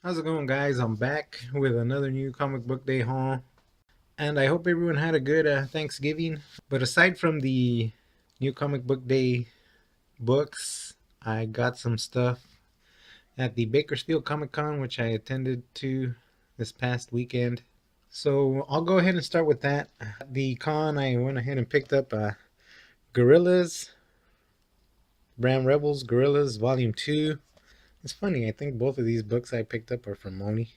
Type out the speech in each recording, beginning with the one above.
How's it going, guys? I'm back with another new comic book day haul, and I hope everyone had a good Thanksgiving. But aside from the new comic book day books, I got some stuff at the Bakersfield Comic Con, which I attended to this past weekend. So I'll go ahead and start with that. At the con, I went ahead and picked up Gorillas, Brand Rebels, Gorillas Volume 2. It's funny, I think both of these books I picked up are from Moni.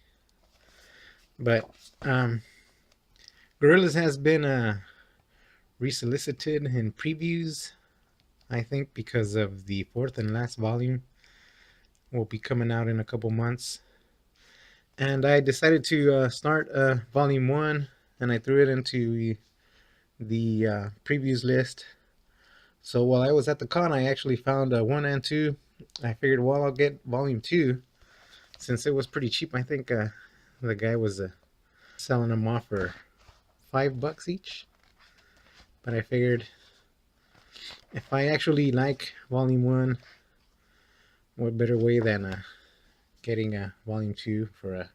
But um, Gorillas has been resolicited in previews, I think, because of the fourth and last volume will be coming out in a couple months. And I decided to start volume one, and I threw it into the previews list. So while I was at the con, I actually found one and two. I figured, well, I'll get volume two since it was pretty cheap. I think the guy was selling them off for $5 each. But I figured if I actually like volume one, what better way than getting a volume two for a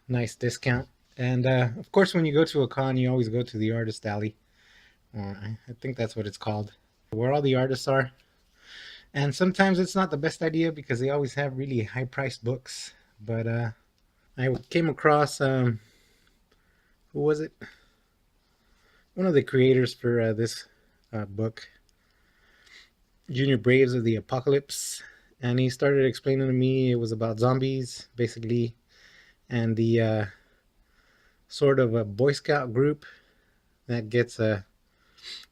nice discount? And of course, when you go to a con, you always go to the artist alley. I think that's what it's called, where all the artists are. And sometimes it's not the best idea because they always have really high-priced books. But I came across who was it? One of the creators for this book, Junior Braves of the Apocalypse, and he started explaining to me it was about zombies, basically, and the sort of a Boy Scout group that gets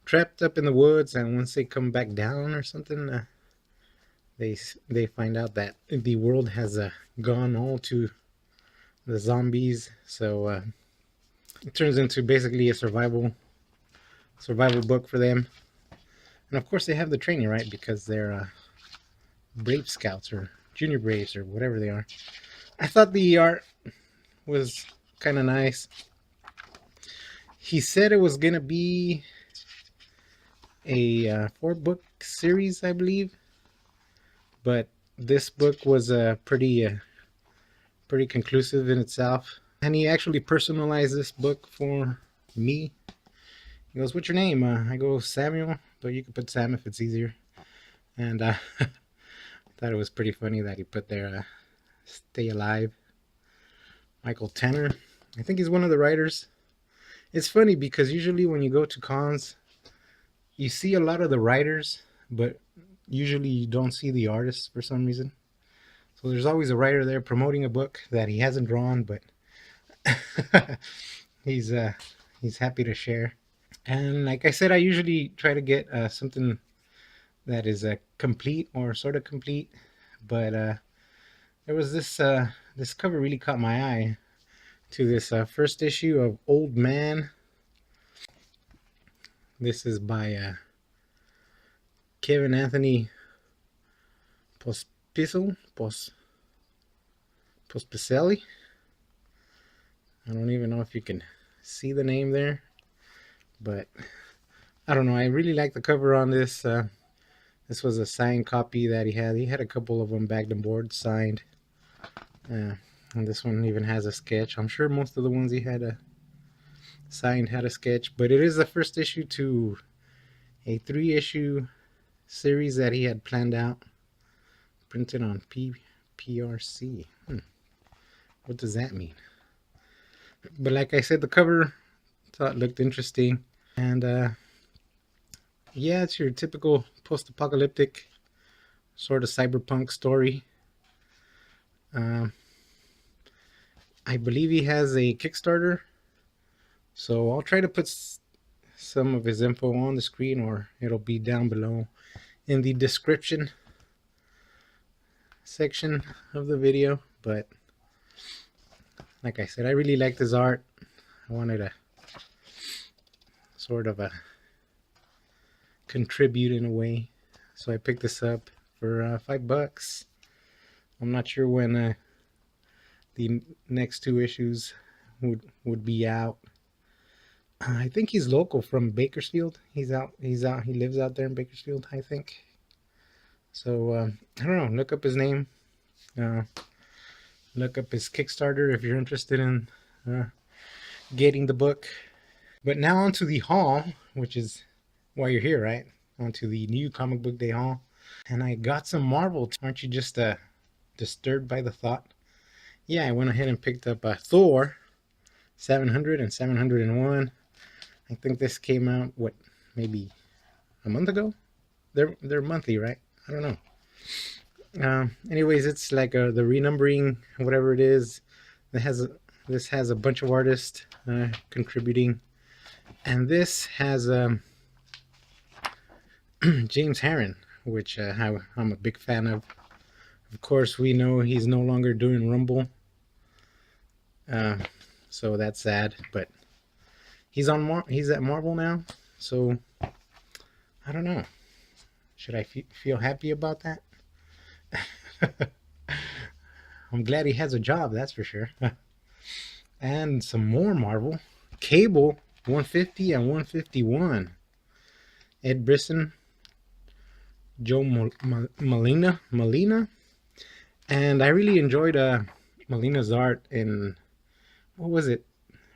trapped up in the woods, and once they come back down or something, they find out that the world has gone all to the zombies. So it turns into basically a survival book for them. And of course, they have the training, right? Because they're Brave Scouts or Junior Braves or whatever they are. I thought the art was kind of nice. He said it was gonna be a 4-book series, I believe, but this book was pretty conclusive in itself. And he actually personalized this book for me. He goes, "What's your name?" I go, "Samuel," but you can put Sam if it's easier. And I thought it was pretty funny that he put there, "Stay Alive." Michael Tanner, I think he's one of the writers. It's funny because usually when you go to cons, you see a lot of the writers, but usually you don't see the artists for some reason. So there's always a writer there promoting a book that he hasn't drawn, but he's happy to share. And like I said, I usually try to get something that is complete or sort of complete, but there was this cover really caught my eye to this first issue of Old Man. This is by Kevin Anthony Pospisil. Pospiselli. I don't even know if you can see the name there, but I don't know. I really like the cover on this. This was a signed copy that he had. He had a couple of them bagged and board signed. And this one even has a sketch. I'm sure most of the ones he had signed had a sketch, but it is the first issue to a 3-issue series that he had planned out, printed on PRC. What does that mean? But like I said, the cover thought looked interesting, and yeah, it's your typical post-apocalyptic sort of cyberpunk story. I believe he has a Kickstarter, so I'll try to put some of his info on the screen, or it'll be down below in the description section of the video. But like I said, I really liked his art. I wanted to sort of contribute in a way, so I picked this up for $5. I'm not sure when the next 2 issues would be out. I think he's local from Bakersfield. He lives out there in Bakersfield, I think. So I don't know, look up his name. Look up his Kickstarter if you're interested in getting the book. But now onto the haul, which is why you're here, right? Onto the new comic book day haul. And I got some Marvel. Aren't you just disturbed by the thought? Yeah, I went ahead and picked up Thor 700 and 701. I think this came out, what, maybe a month ago? They're monthly, right? I don't know. Anyways, it's like the renumbering, whatever it is. This has a bunch of artists contributing, and this has James Harren, which I'm a big fan of. Of course, we know he's no longer doing Rumble, so that's sad. But he's at Marvel now, so I don't know. Should I feel happy about that? I'm glad he has a job, that's for sure. And some more Marvel. Cable 150 and 151. Ed Brisson, Joe Molina. And I really enjoyed Molina's art in, what was it?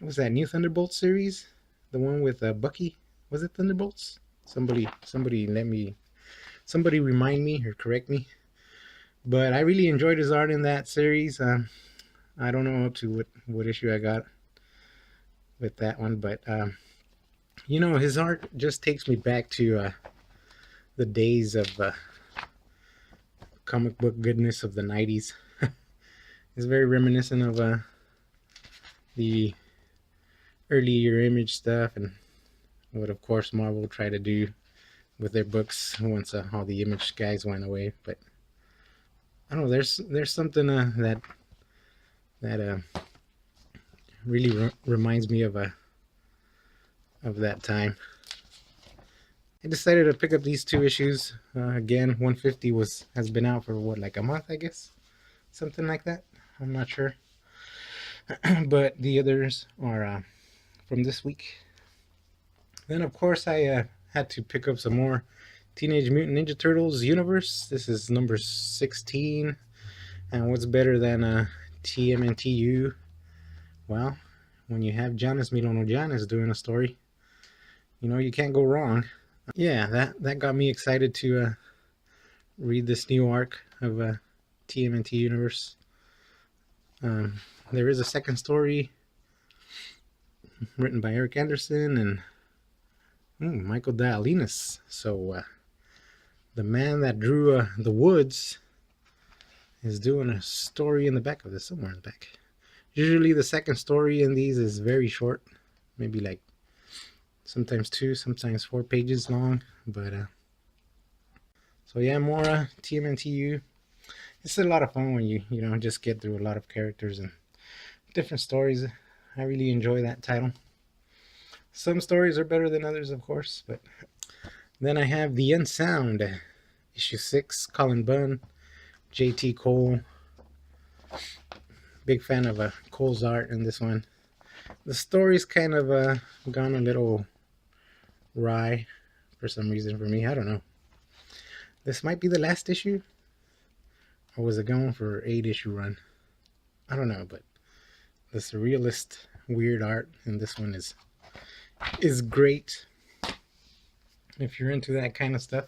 What was that New Thunderbolts series? The one with Bucky? Was it Thunderbolts? Somebody remind me or correct me. But I really enjoyed his art in that series. I don't know up to what issue I got with that one, but you know, his art just takes me back to the days of comic book goodness of the 90s. It's very reminiscent of the earlier Image stuff and what, of course, Marvel tried to do with their books once all the Image guys went away. But I don't know. There's something that really reminds me of that time. I decided to pick up these two issues. Again, 150 has been out for what, like a month, I guess, something like that. I'm not sure. But the others are from this week. Then, of course, I had to pick up some more Teenage Mutant Ninja Turtles Universe. This is number 16. And what's better than TMNTU? Well, when you have Giannis Milono doing a story, you know, you can't go wrong. Yeah, that got me excited to read this new arc of TMNT Universe. There is a second story written by Eric Anderson and Michael Dialinas. So the man that drew The Woods is doing a story in the back of this, somewhere in the back. Usually the second story in these is very short, maybe like sometimes 2, sometimes 4 pages long. But so yeah, more TMNTU. It's a lot of fun when you know, just get through a lot of characters and different stories. I really enjoy that title. Some stories are better than others, of course. But then I have The Unsound, issue 6, Colin Bunn, JT Cole. Big fan of Cole's art in this one. The story's kind of gone a little wry for some reason for me. I don't know. This might be the last issue, or was it going for 8-issue run? I don't know, but the surrealist weird art in this one is great if you're into that kind of stuff.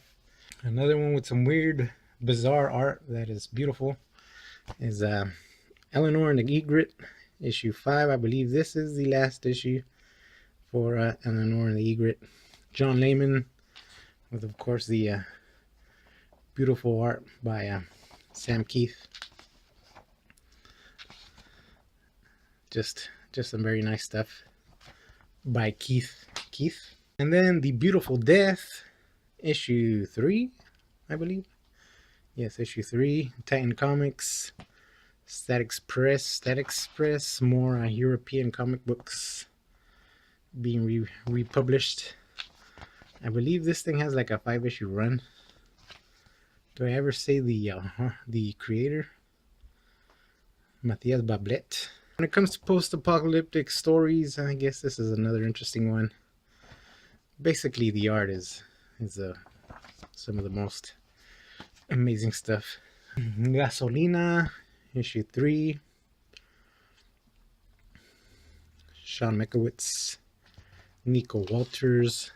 Another one with some weird, bizarre art that is beautiful is Eleanor and the Egret, issue 5. I believe this is the last issue for Eleanor and the Egret. John Layman, with, of course, the beautiful art by Sam Keith. Just some very nice stuff by Keith. And then The Beautiful Death, issue 3, I believe. Yes, issue 3, Titan Comics, Static Express, more European comic books being republished. I believe this thing has like a 5-issue run. Do I ever say the creator? Matthias Bablet. When it comes to post-apocalyptic stories, I guess this is another interesting one. Basically, the art is some of the most amazing stuff. Gasolina, issue 3. Sean Mekowitz, Nico Walters.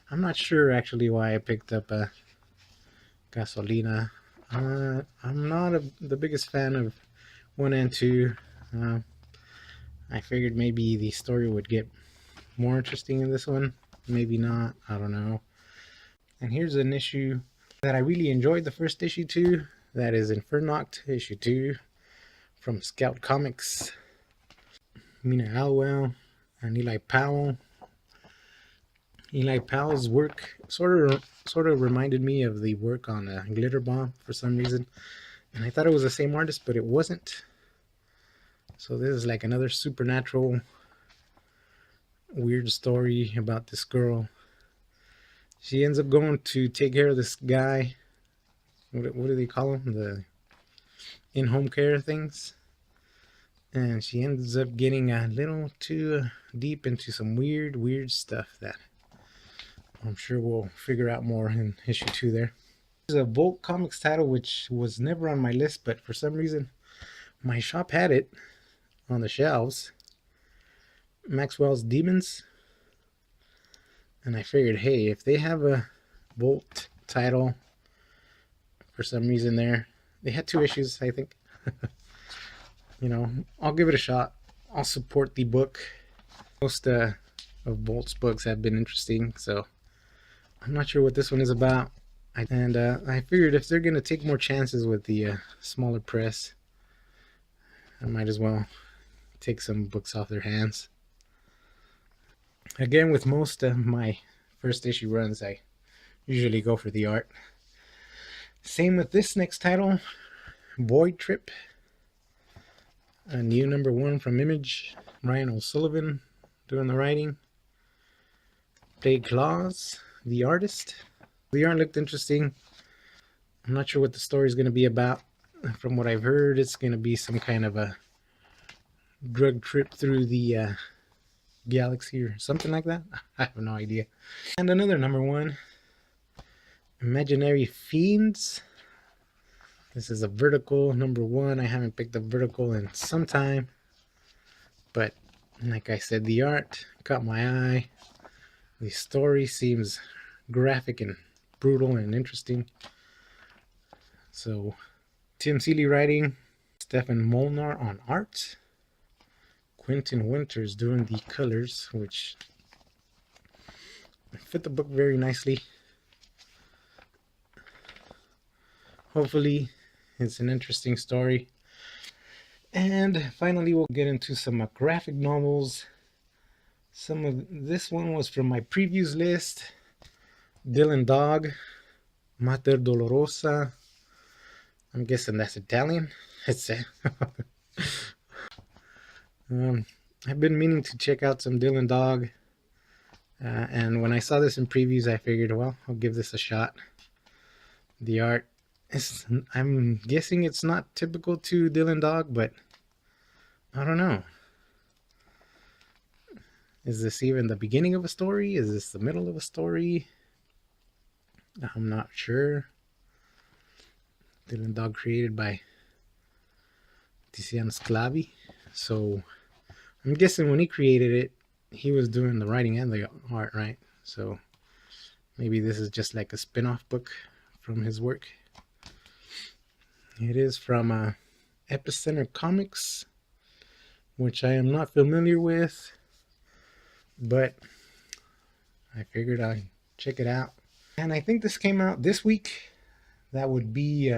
I'm not sure actually why I picked up Gasolina. I'm not the biggest fan of 1 and 2. Uh, I figured maybe the story would get more interesting in this one. Maybe not. I don't know. And here's an issue that I really enjoyed the first issue to. That is Infernoct issue 2 from Scout Comics. Mina Alwell and Eli Powell. Eli Powell's work sort of reminded me of the work on Glitter Bomb for some reason, and I thought it was the same artist, but it wasn't. So this is like another supernatural weird story about this girl. She ends up going to take care of this guy. What do they call them? The in-home care things. And she ends up getting a little too deep into some weird stuff that I'm sure we'll figure out more in issue 2 there. There's a Volt Comics title which was never on my list, but for some reason my shop had it on the shelves. Maxwell's Demons. And I figured, hey, if they have a Volt title for some reason there, they had 2 issues, I think. You know, I'll give it a shot. I'll support the book. Most of Volt's books have been interesting, so I'm not sure what this one is about. And I figured if they're going to take more chances with the smaller press, I might as well take some books off their hands. Again, with most of my first issue runs, I usually go for the art. Same with this next title, Void Trip. A new #1 from Image. Ryan O'Sullivan doing the writing. Dave Claus, the artist. The art looked interesting. I'm not sure what the story is going to be about. From what I've heard, it's going to be some kind of a drug trip through the galaxy or something like that. I have no idea. And another #1, Imaginary Fiends. This is a vertical #1. I haven't picked up vertical in some time, but like I said, the art caught my eye. The story seems graphic and brutal and interesting. So Tim Seeley writing, Stefan Molnar on art, Quentin Winters doing the colors, which fit the book very nicely. Hopefully it's an interesting story. And finally we'll get into some graphic novels. Some of this one was from my previews list. Dylan Dog, Mater Dolorosa. I'm guessing that's Italian. It's I've been meaning to check out some Dylan Dog, and when I saw this in previews, I figured, well, I'll give this a shot. The art is, I'm guessing it's not typical to Dylan Dog, but I don't know. Is this even the beginning of a story? Is this the middle of a story? I'm not sure. Dylan Dog created by Tiziano Sclavi. So I'm guessing when he created it, he was doing the writing and the art, right? So maybe this is just like a spin-off book from his work. It is from Epicenter Comics, which I am not familiar with, but I figured I'd check it out. And I think this came out this week. That would be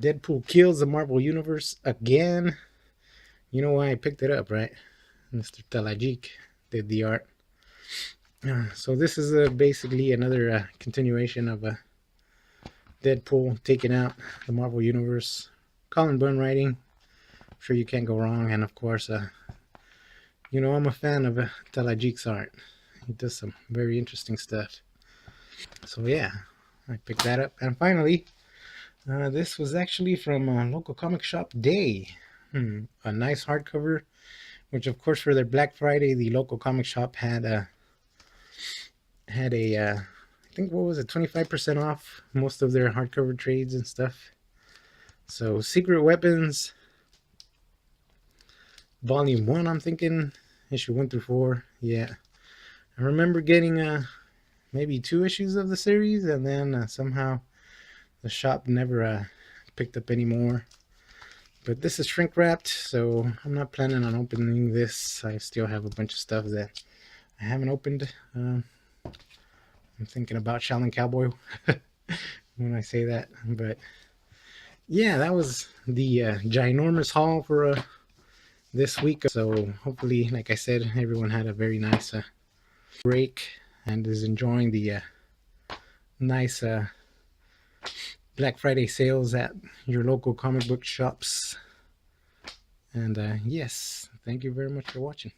Deadpool Kills the Marvel Universe again. You know why I picked it up, right? Mr. Talajik did the art. So this is basically another continuation of Deadpool taking out the Marvel Universe. Colin Bunn writing. I'm sure you can't go wrong. And of course, you know, I'm a fan of Talajik's art. He does some very interesting stuff. So yeah, I picked that up. And finally, this was actually from local comic shop Day. A nice hardcover, which of course for their Black Friday, the local comic shop had a I think, what was it, 25% off most of their hardcover trades and stuff. So Secret Weapons Volume 1, I'm thinking, issue 1 through 4. Yeah, I remember getting maybe 2 issues of the series, and then somehow the shop never picked up any more. But this is shrink wrapped, so I'm not planning on opening this. I still have a bunch of stuff that I haven't opened. I'm thinking about Shaolin Cowboy when I say that. But yeah, that was the ginormous haul for this week. So hopefully, like I said, everyone had a very nice break and is enjoying the nice Black Friday sales at your local comic book shops. And yes, thank you very much for watching.